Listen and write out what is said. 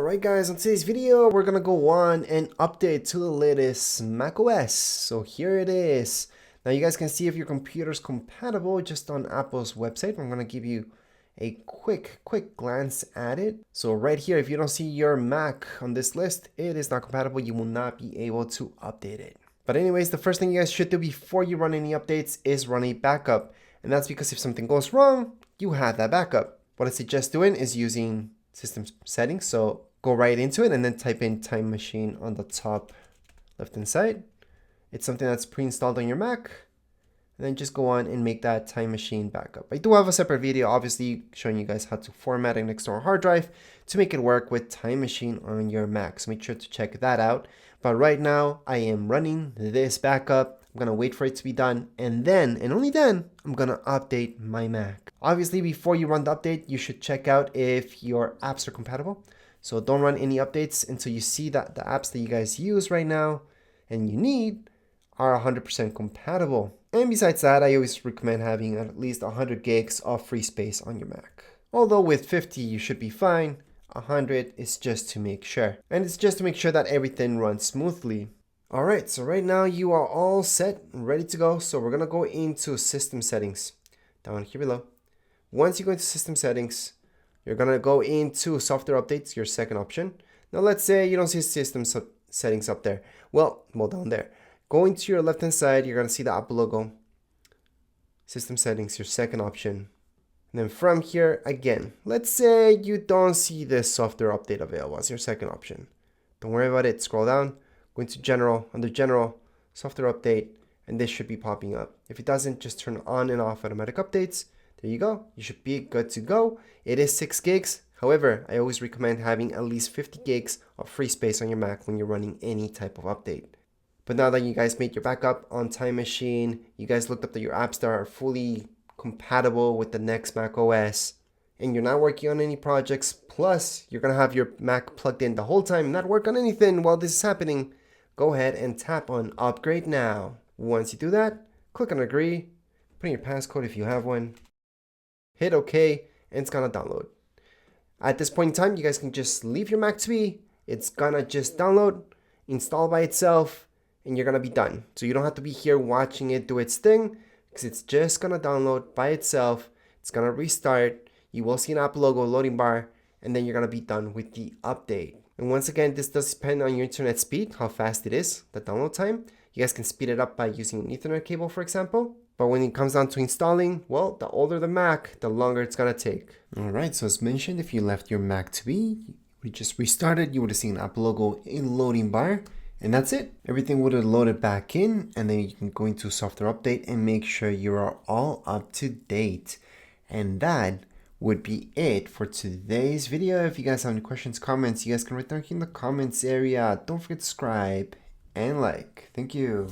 Alright guys, in today's video we're gonna go on and update to the latest macOS. So here it is. Now you guys can see if your computer is compatible just on Apple's website. I'm gonna give you a quick glance at it. So right here, if you don't see your Mac on this list, it is not compatible. You will not be able to update it. But anyways, the first thing you guys should do before you run any updates is run a backup. And that's because if something goes wrong, you have that backup. What I suggest doing is using system settings. So go right into it and then type in Time Machine on the top left hand side. It's something that's pre-installed on your Mac. And then just go on and make that Time Machine backup. I do have a separate video obviously showing you guys how to format an external hard drive to make it work with Time Machine on your Mac. So make sure to check that out. But right now I am running this backup. I'm gonna wait for it to be done, and then, and only then, I'm gonna update my Mac. Obviously, before you run the update, you should check out if your apps are compatible. So don't run any updates until you see that the apps that you guys use right now and you need are 100% compatible. And besides that, I always recommend having at least 100 gigs of free space on your Mac. Although with 50, you should be fine. 100 is just to make sure. And it's just to make sure that everything runs smoothly. Alright, so right now you are all set and ready to go. So we're going to go into system settings down here below. Once you go into system settings, you're going to go into software updates, your second option. Now let's say you don't see system settings up there. Well, down there. Going to your left hand side, you're going to see the Apple logo. System settings, your second option. And then from here, again, let's say you don't see this software update available as your second option. Don't worry about it, scroll down. Go into general, under general, software update, and this should be popping up. If it doesn't, just turn on and off automatic updates. There you go. You should be good to go. It is 6 gigs. However, I always recommend having at least 50 gigs of free space on your Mac when you're running any type of update. But now that you guys made your backup on Time Machine, you guys looked up that your apps that are fully compatible with the next macOS, and you're not working on any projects, plus you're going to have your Mac plugged in the whole time and not work on anything while this is happening, go ahead and tap on Upgrade Now. Once you do that, click on Agree, put in your passcode if you have one, hit OK, and it's going to download. At this point in time, you guys can just leave your Mac to be. It's going to just download, install by itself, and you're going to be done. So you don't have to be here watching it do its thing, because it's just going to download by itself. It's going to restart. You will see an Apple logo loading bar, and then you're going to be done with the update. And once again, this does depend on your internet speed, how fast it is, the download time. You guys can speed it up by using an Ethernet cable, for example. But when it comes down to installing, well, the older the Mac, the longer it's going to take. All right, so as mentioned, if you left your Mac to be, we just restarted, you would have seen an Apple logo in loading bar. And that's it. Everything would have loaded back in, and then you can go into software update and make sure you are all up to date. And that would be it for today's video. If you guys have any questions, comments, you guys can write down here in the comments area. Don't forget to subscribe and like. Thank you.